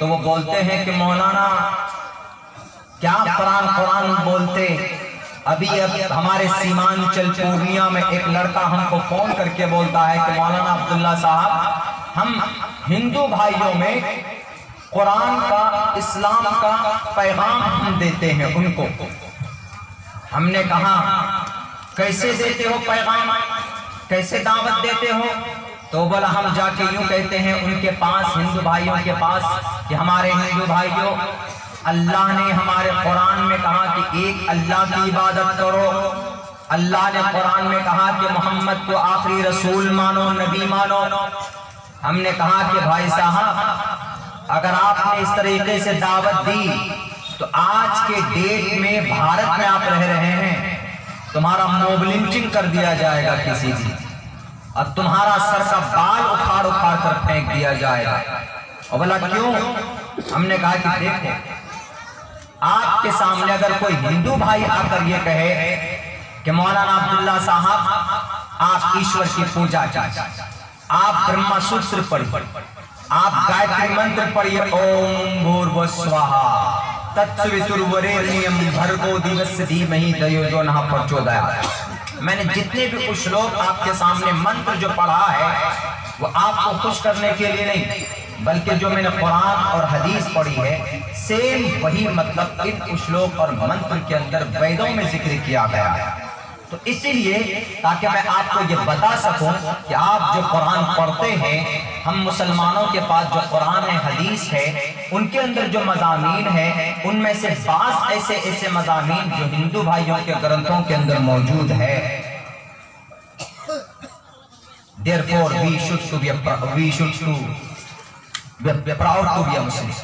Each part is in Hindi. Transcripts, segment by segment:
तो वो बोलते हैं कि मौलाना क्या कुरान बोलते। अभी हमारे सीमांचल पूर्णिया में एक लड़का हमको फोन करके बोलता है कि मौलाना अब्दुल्ला साहब, हम हिंदू भाइयों में कुरान का, इस्लाम का पैगाम हम देते हैं उनको। हमने कहा कैसे देते हो पैगाम, कैसे दावत देते हो? तो बोला हम जाके यूं कहते हैं उनके पास, हिंदू भाइयों के पास, कि हमारे हिंदू भाइयों, अल्लाह ने हमारे कुरान में कहा कि एक अल्लाह की इबादत करो। अल्लाह ने कुरान में कहा कि मोहम्मद को आखिरी रसूल मानो, नबी मानो। हमने कहा कि भाई साहब, अगर आपने इस तरीके से दावत दी तो आज के डेट में भारत में आप रह रहे हैं, तुम्हारा मॉब लिंचिंग कर दिया जाएगा किसी भी, और तुम्हारा सर का बाल उखाड़ उखाड़ कर फेंक दिया जाएगा। और बोला क्यों? हमने कहा कि देखो, आपके सामने अगर कोई हिंदू भाई आकर ये कहे कि मौलाना अब्दुल्ला साहब आप ईश्वर की पूजा कीजिए, आप ब्रह्मा सूत्र पढ़िए, आप गायत्री मंत्र पढ़िए, ओम भूर्भुवः स्वाहा तत्सवितुर्वरेण्यं भर्गो दिवस्य धीमहि धियो यो नः प्रचोदयात्। मैंने जितने भी कुछ लोग आपके सामने मंत्र जो पढ़ा है वो आपको खुश करने के लिए नहीं, बल्कि जो मैंने कुरान और हदीस पढ़ी है सेम वही मतलब इन श्लोक और मंत्र के अंदर वेदों में जिक्र किया गया है। तो इसीलिए ताकि मैं आपको ये बता सकूं कि आप जो कुरान पढ़ते हैं, हम मुसलमानों के पास जो कुरान है, हदीस है, उनके अंदर जो मज़ामीन है उनमें से बास ऐसे मज़ामीन जो हिंदू भाइयों के ग्रंथों के अंदर मौजूद है। Therefore we should be proud to be a Muslim।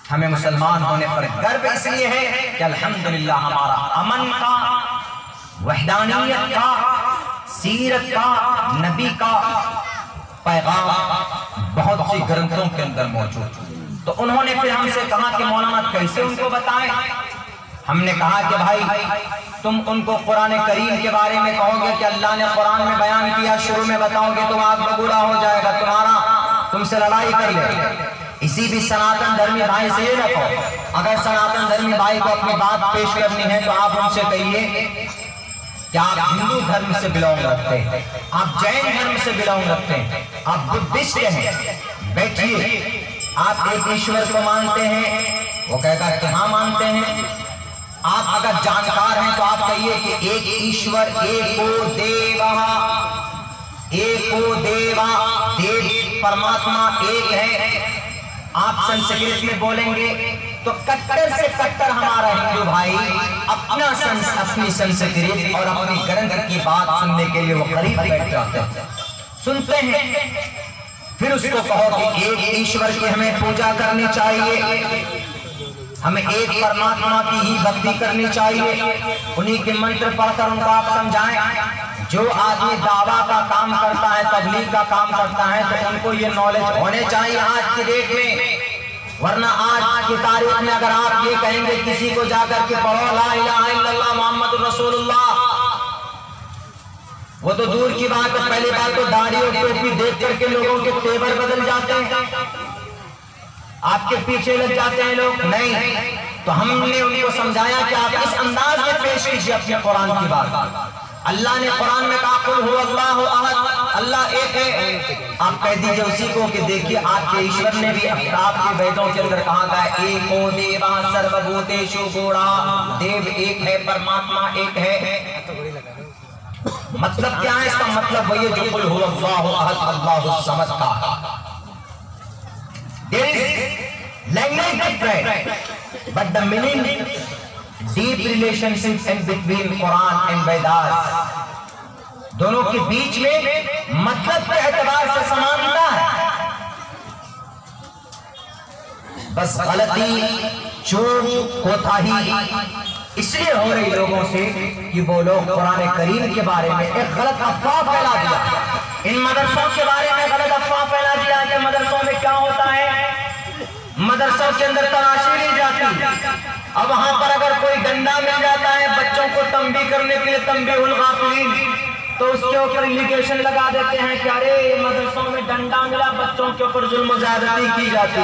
हमें मुसलमान होने पर गर्व इसलिए है कि अल्हम्दुलिल्लाह हमारा अमन का, वहदानियत का, सीरत का, नबी का पैगाम बहुत सी ग्रंथों के अंदर मौजूद। तो उन्होंने फिर हमसे कहा कि मौलाना कैसे उनको बताएं? हमने कहा कि भाई तुम उनको कुरान करीम के बारे में कहोगे कि अल्लाह ने कुरान में बयान किया, शुरू में बताओगे तो आग बबूला हो जाएगा, तुमसे लड़ाई कर ले। इसी भी सनातन धर्मी भाई से ये रखो, अगर सनातन धर्मी भाई को अपनी बात पेश करनी है तो आप उनसे कहिए कि आप हिंदू धर्म से बिलोंग रखते हैं, आप जैन धर्म से बिलोंग रखते हैं, आप बुद्धिस्ट हैं, बैठिए। आप एक ईश्वर को मानते हैं, वो कहेगा कि हाँ मानते हैं। आप अगर जानकार हैं तो आप कहिए कि एक ईश्वर, एको देवा, देव परमात्मा एक है। आप संस्कृत में बोलेंगे तो कट्टर से कट्टर हमारा हिंदू भाई अपनी संस्कृत और अपनी ग्रंथ की बात सुनने के लिए वो करीब बैठ जाते हैं, सुनते हैं। फिर उसको कहो कि एक ईश्वर की हमें पूजा करनी चाहिए, हमें एक परमात्मा की ही भक्ति करनी चाहिए, उन्हीं के मंत्र पढ़कर उनको आप समझाएं। जो आदमी दावा का काम करता है, तबलीग का काम करता है, तो उनको ये नॉलेज होने चाहिए आज की डेट में। वरना आज की तारीख में अगर आप ये कहेंगे किसी को जाकर के पढ़ो ला इलाहा इल्लल्लाह मुहम्मदुर रसूलुल्लाह, वो तो दूर की बात है। पहली बात तो दाढ़ी और टोपी देख करके लोगों के तेवर बदल जाते हैं, आपके पीछे लग जाते हैं लोग। नहीं, तो हमने उनको समझाया कि आप इस अंदाज में पेश कीजिए अपने कुरान की बात। अल्लाह ने कुरान में कहा कुल हु अल्लाहु अहद, अल्लाह एक है। आप कह दीजिए उसी को कि देखिए आपके ईश्वर ने भी आपके वेदों के अंदर कहा था एको देवा सर्वभूतेषु गूढ़ा, देव एक है, परमात्मा एक है। मतलब क्या है इसका? मतलब वही जो कुल हु अल्लाहु अहद अल्लाहु समद का। There is language different, but the meaning, deep relationship in between Quran and Vedas, दोनों के बीच में मतलब के एतबार से समानता है। बस गलती, चूक, कोताही इसलिए हो रही लोगों से कि वो लोग कुरान करीम के बारे में एक गलत अफवाह फैला दिया, इन मदरसों के बारे में गलत अफवाह फैला दिया कि मदरसों में क्या होता है, मदरसों के अंदर तलाशी ली जाती। अब वहां पर अगर कोई डंडा मिल जाता है बच्चों को तंबी करने के लिए, तंबीहुल गाफिलीन, तो उसके ऊपर एलिगेशन लगा देते हैं कि अरे मदरसों में डंडा मिला, बच्चों के ऊपर जुल्म ज़्यादती की जाती।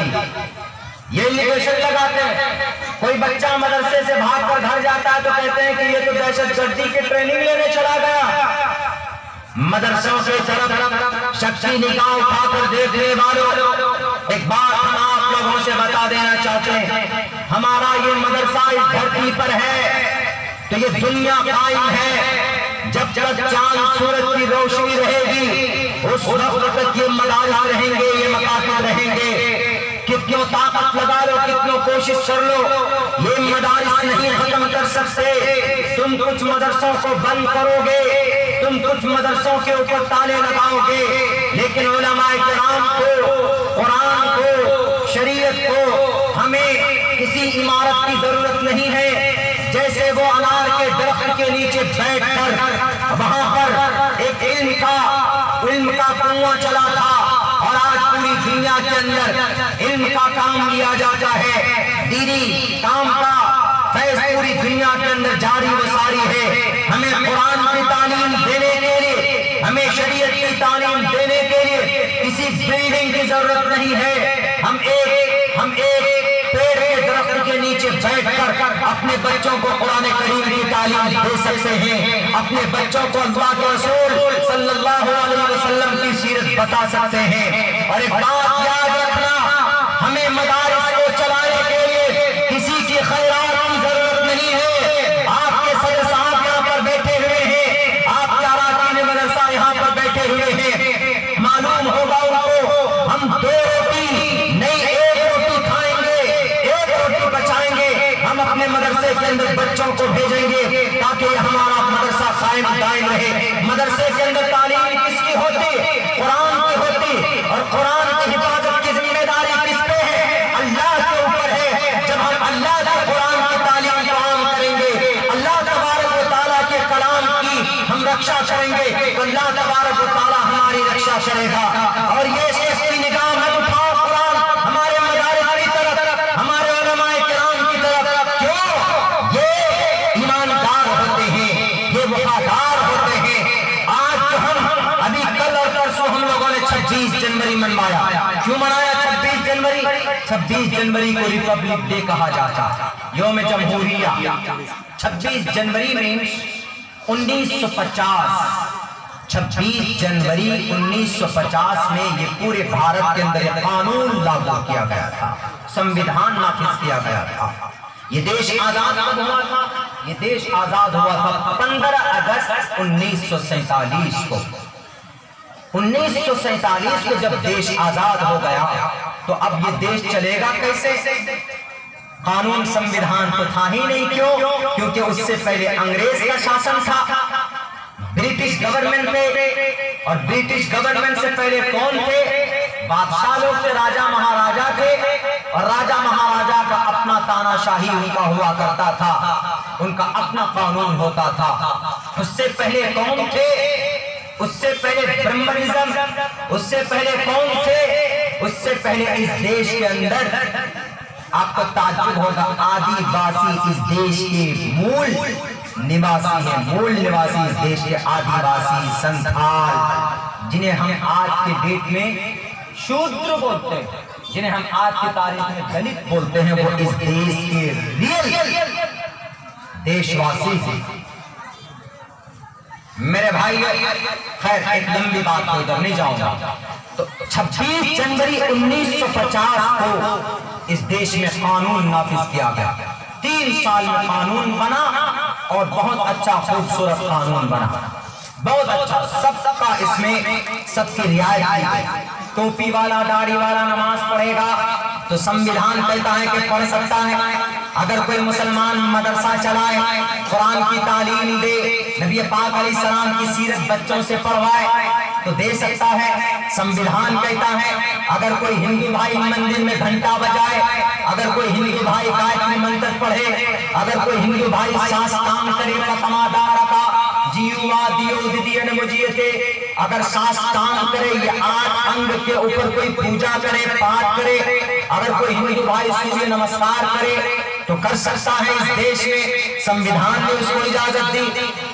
ये एलिगेशन लगाते हैं। कोई बच्चा मदरसे से भागकर घर जाता है तो कहते हैं कि ये तो दहशतगर्दी की ट्रेनिंग लेने चला गया। मदरसों के तरफ शक्ति निगाह उठाकर देखने वालों, एक बात हम आप लोगों से बता देना चाहते हैं, हमारा ये मदरसा इस धरती पर है तो ये दुनिया कायम है। जब तक चांद सूरज की रोशनी रहेगी उस वक्त तक ये मदारिस रहेंगे, ये मकातब रहेंगे। कितनी ताकत लगा लो, कितनी कोशिश कर लो, ये मदारिस नहीं खत्म कर सकते। तुम कुछ मदरसों को बंद करोगे, तुम कुछ मदरसों के ऊपर ताले लगाओगे, लेकिन उलमाए किराम को, कुरान को, शरीयत को हमें किसी इमारत की जरूरत नहीं है। जैसे वो अनार के दरख्त के नीचे बैठकर वहां पर एक इल्म का कुआं चला था, और आज पूरी दुनिया के अंदर इल्म का काम लिया जाता है। दीनी काम का फैज़ पूरी दुनिया के अंदर जारी व सारी है। हमें कुरान की तालीम देने के लिए, हमें शरीयत की तालीम देने के लिए किसी बिल्डिंग की जरूरत नहीं है। हम एक पेड़ के दरख्त के नीचे बैठकर अपने बच्चों को कुरान करीम की तालीम दे सकते हैं, अपने बच्चों को अल्लाह के रसूल सल्लल्लाहु अलैहि वसल्लम की सीरत बता सकते हैं। और एक बात याद रखना, हमें मदारिस को चलाने के लिए किसी की खैरात की जरूरत नहीं है। आपके सदर साहब यहाँ पर बैठे हुए हैं, आपके अराकीन मदरसा यहाँ पर बैठे हुए हैं, मालूम होगा उनको हम 2 रोटी नहीं 1 रोटी खाएंगे, 1 रोटी बचाएंगे, हम अपने मदरसे के अंदर बच्चों को भेजेंगे ताकि हमारा मदरसा कायम दायम रहे। मदरसे के अंदर तालीम किसकी होती? कुरान की होती, और कुरान की हिफाजत की जिम्मेदारी किस पे है? अल्लाह के ऊपर है। जब हम अल्लाह के कुरान की तालीम को आम करेंगे, अल्लाह तबारक व तआला के कलाम की हम रक्षा करेंगे, तो अल्लाह तबारक व तआला हमारी रक्षा करेगा। और ये इसकी निगाह मत उठाओ कुरान हमारे मदारिस की तरफ, हमारे उलमाए किराम की तरफ। क्यों? ये ईमानदार होते हैं, ये वफादार होते हैं। आज हम अभी कल और परसों हम लोगों ने 26 जनवरी मनवाया। क्यों मनाया 26 जनवरी? 26 जनवरी को रिपब्लिक डे कहा जाता, यौम जमहूरिया। 26 जनवरी में 1950, 26 जनवरी 1950 में ये पूरे भारत के अंदर कानून लागू किया गया था, संविधान नाफिज किया गया था। ये देश आजाद हुआ था, ये देश आजाद हुआ था 15 अगस्त 1947 को। 1947 को जब देश आजाद हो गया तो अब ये देश चलेगा कैसे? कानून संविधान तो था ही नहीं। क्यों? क्योंकि उससे पहले अंग्रेज का शासन था, ब्रिटिश गवर्नमेंट पे, और ब्रिटिश गवर्नमेंट से पहले कौन थे? बादशाह लोग थे, राजा महाराजा थे, और राजा महाराजा का अपना तानाशाही उनका हुआ करता था, उनका अपना कानून होता था। उससे पहले कौन थे? उससे पहले ब्रह्मनिज्म, उससे पहले कौन थे? उससे पहले इस देश के अंदर आपको ताज्जुब होगा, आदिवासी इस देश के मूल निवासी हैं, मूल निवासी इस देश के आदिवासी संथाल, जिन्हें हम आज के डेट में शूद्र बोलते हैं, जिन्हें हम आज की तारीख में दलित बोलते हैं, वो इस देश के रियल देशवासी हैं। मेरे भाई, खैर एक लंबी बात को इधर नहीं जाऊंगा। तो 26 जनवरी 1950 को इस देश में कानून नाफिज किया गया। 3 साल में कानून बना, और बहुत अच्छा खूबसूरत कानून बना, बहुत अच्छा। सबका इसमें सबकी रियायत की। टोपी वाला, दाढ़ी वाला नमाज पढ़ेगा तो संविधान कहता है कि पढ़ सकता है। अगर कोई मुसलमान मदरसा चलाए, कुरान की तालीम दे, नबी पाक अलैहिस्सलाम की सीरत बच्चों से पढ़वाए तो दे सकता है। संविधान कहता है अगर कोई हिंदू भाई मंदिर में घंटा बजाए, अगर कोई हिंदू भाई गायत्री मंत्र पढ़े, अगर कोई हिंदू भाई साष्टांग करे, अगर साष्टांग करे, ये 8 अंग के ऊपर कोई पूजा करे, पाठ करे, अगर कोई हिंदू भाई सूर्य नमस्कार करे तो कर सकता है। इस देश में संविधान ने उसको इजाजत दी।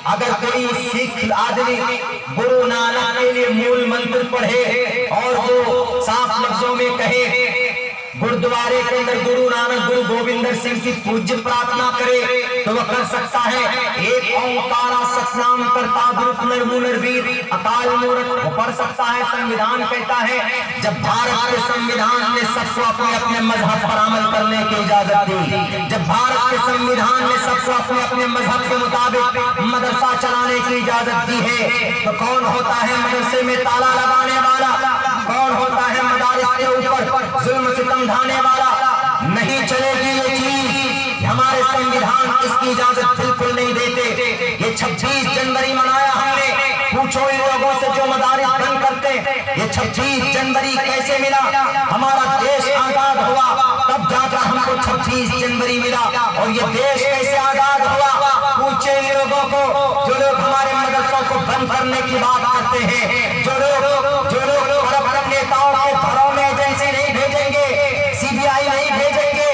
अगर कोई सिख आदमी गुरु नानक के लिए मूल मंत्र पढ़े और वो साफ लफ्जों में कहे, गुरुद्वारे के अंदर गुरु नानक गुरु गोविंद सिंह की पूज्य प्रार्थना करे, तो वह कर सकता है। एक ओंकारा सतनाम करता गुरु निर्मूलवीर अकाल मूर्त, वो पढ़ सकता है। संविधान कहता है जब भारत के संविधान ने सबको अपने अपने मजहब पर अमल करने की इजाजत दी, जब भारत के संविधान ने सबको अपने अपने मजहब के मुताबिक मदरसा चलाने की इजाजत दी है, तो कौन होता है मदरसे में ताला लगाने वाला? कौन होता है मदारिस के ऊपर जुल्म सितम ढाने वाला? नहीं चलेगी ये चीज, हमारे संविधान इसकी इजाजत बिल्कुल नहीं देते। ये 26 जनवरी मनाया हमने, पूछो इन लोगों से जो मदारिस बंद करते हैं, ये 26 जनवरी कैसे मिला? हमारा देश आजाद हुआ तब जाकर हमको 26 जनवरी मिला। और ये देश कैसे आजाद हुआ? पूछे इन लोगों को जो लोग हमारे मदरसों को बंद करने की बात करते हैं, जो लोग नेताओं के घरों में एजेंसी नहीं भेजेंगे, सीबीआई नहीं भेजेंगे,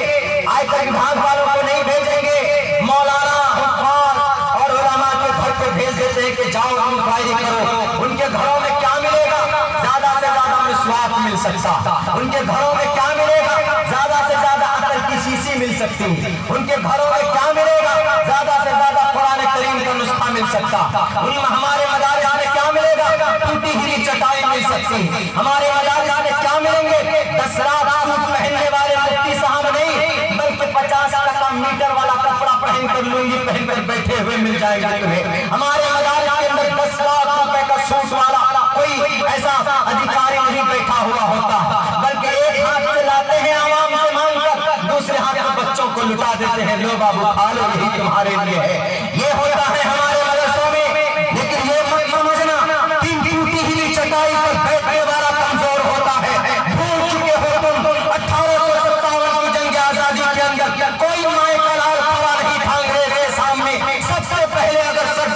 आयकर विभाग वालों को नहीं भेजेंगे, मौलाना हुक्काम और उलमा के घर पे भेज देते हैं कि जाओ इंक्वायरी करो। उनके घरों में क्या मिलेगा? ज्यादा से ज्यादा मिसवाक मिल सकता। उनके घरों में क्या मिलेगा? ज्यादा से ज्यादा अकल की शीशी मिल सकती। उनके घरों में क्या मिलेगा? ज्यादा से ज्यादा कुरान करीम का नुस्खा मिल सकता। हमारे मदारिस में क्या मिलेगा? टूटी हुई चटाई मिल सकती। हमारे मदारिस में क्या मिलेंगे? 10 रात सूट पहनने वाले मुफ्ती साहब नहीं, बल्कि 50 टका मीटर वाला कपड़ा पहनकर लुंगी पहनकर बैठे हुए मिल जाएंगे तुम्हें। हमारे मदारिस के अंदर 10 लाख रुपए का सूट वाला कोई ऐसा अधिकारी नहीं बैठा हुआ होता, बल्कि एक हाथ से लाते हैं आवाम से मांगकर, दूसरे हाथ में बच्चों को लुटा देते हैं, लो बाबू खा लो, यही तुम्हारे लिए है। ये होता है हमारे मदरसों में। लेकिन ये मत समझना कि टूटी हुई चटाई पर बैठने वाला कमजोर होता है। भूल चुके हो तुम 1857 की जंग आजादी के अंदर कोई माए का लाल खड़ा नहीं था अंग्रेज के सामने। सबसे पहले अगर सर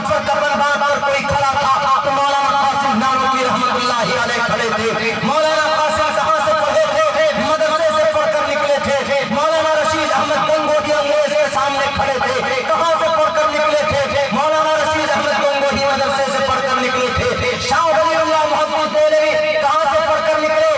पर कफन बांध और कोई खड़ा था तो मौलाना कासिम नानवी रहमतुल्लाहि अलैह खड़े थे। मौलाना कासिम कहां से पढ़े थे? मदरसे से पढ़कर निकले थे। मौलाना रशीद अहमद गंगोही अंग्रेज के सामने खड़े थे, कहां से पढ़कर निकले थे? मौलाना रशीद अहमद गंगोही मदरसे से पढ़कर निकले थे। शाह वलीउल्लाह मोहम्मद देलवी कहां से पढ़कर निकले?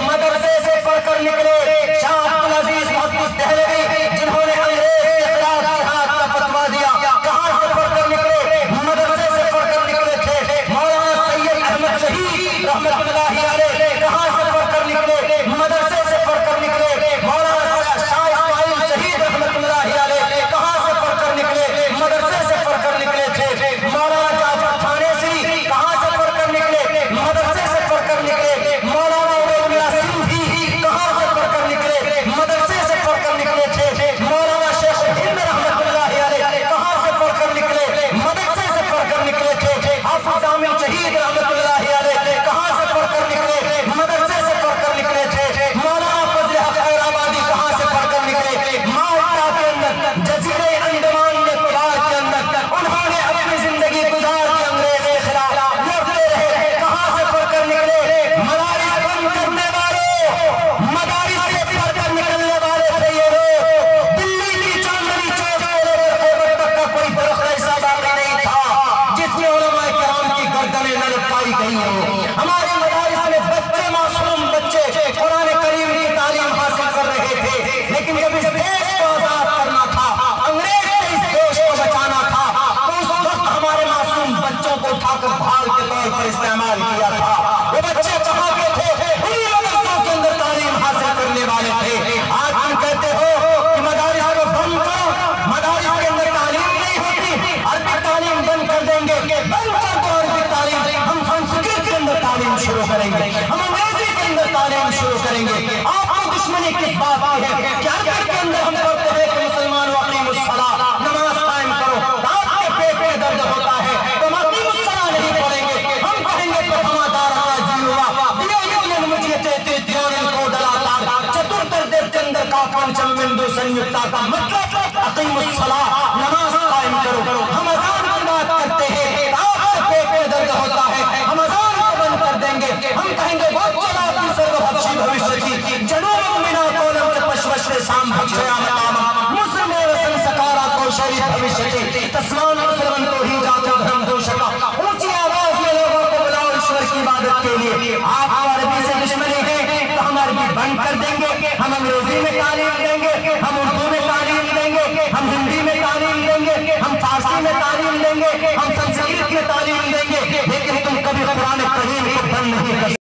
मदरसे से पढ़कर निकले। शाह अब्दुल अजीज मोहम्मद देलवी जिन्होंने अंग्रेज के खिलाफ जिहाद का फतवा दिया, कहां से पढ़कर निकले? मदरसे से पढ़कर निकले थे। मौलाना सैयद अहमद शहीद रहमतुल्लाहि अलैह कहां से पढ़कर निकले? मदरसे से पढ़कर निकले। मौलाना शाह इस्माइल शहीद रहमतुल्लाहि अलैह कहां से पढ़कर निकले? मदरसे से पढ़कर निकले थे। मौलाना जाफर थानेसी कहां से पढ़कर निकले? मदरसे से पढ़कर निकले। मौलाना उबैदुल्लाह सिंधी कहां से पढ़कर निकले? मदरसे से पढ़कर निकले थे। मौलाना शेख हिंद रहमतुल्लाहि अलैह कहां से पढ़कर निकले? मदरसे से पढ़कर निकले थे। हाफिज आमिर शहीद रहमतुल्लाहि अलैह कहां से पढ़कर निकले? मदरसे से पढ़कर निकले थे। मौलाना फजल हक हैदराबादी कहां से पढ़कर निकले? माल्टा के अंदर, जजीरे अंडमान निकोबार के अंदर उन्होंने अपनी जिंदगी गुजार दी अंग्रेज के खिलाफ, लड़ते रहे। कहां से पढ़कर निकले? मदारिस बंद करने वाले, मदारिस से पढ़कर निकलने वाले थे ये लोग। दिल्ली की चांदनी चौक से लेकर खैबर तक का कोई दरख्त ऐसा बाकी नहीं था जिसमें उलमा किराम की गर्दनें न लटकाई गई हो। हमारे मदारिस में बच्चे, मासूम बच्चे कुरान करीम की तालीम हासिल कर रहे थे। लेकिन जब इस देश को आजाद करना था, अंग्रेज ने इस देश को बचाना था, तो उस वक्त हमारे मासूम बच्चों को उठाकर भाल के तौर पर इस्तेमाल किया था। वो बच्चे कहां के थे? उन्हीं मदरसों के अंदर तालीम हासिल करने वाले थे। आज तुम कहते हो कि मदारिस को बंद करो, मदारिस के अंदर तालीम नहीं होती, अरबी तालीम बंद कर देंगे। बंद कर दो अरबी तालीम, हम संस्कृत के अंदर तालीम शुरू करेंगे, हम अंग्रेजी के अंदर तालीम शुरू करेंगे। आपको दुश्मनी किस बात की है? क्या अरबी के अंदर हम पढ़ते हैं कि मुसलमानों अक़ीमुस्सलाह, नमाज कायम करो। आपके पेट में दर्द होता है तो हम अक़ीमुस्सलाह नहीं पढ़ेंगे, हम कहेंगे प्रथमादार जीवा दिया युगन मुझे चेते ध्यान को दलातार चतुर्थ देव चंद्र का पंचम बिंदु संयुक्ता का मतलब अक़ीमुस्सलाह, नमाज कायम करो। हम अज़ान की बात करते हैं, आपके पेट में दर्द होता है, हम अज़ान को बंद कर देंगे, हम कहेंगे वो चला की सर्वभक्षी भविष्य की जनूम मिना कोलम के पश्वश्रे शाम भक्षया मताम मुस्लिम संस्कारा कोशे शरीफ भविष्य तस्मान मुसलमान ही जातो धर्म दोषका। ऊंची आवाज में लोगों को बुलाओ ईश्वर की इबादत के लिए। आप अरबी से दुश्मनी है तो हम अरबी बंद कर देंगे।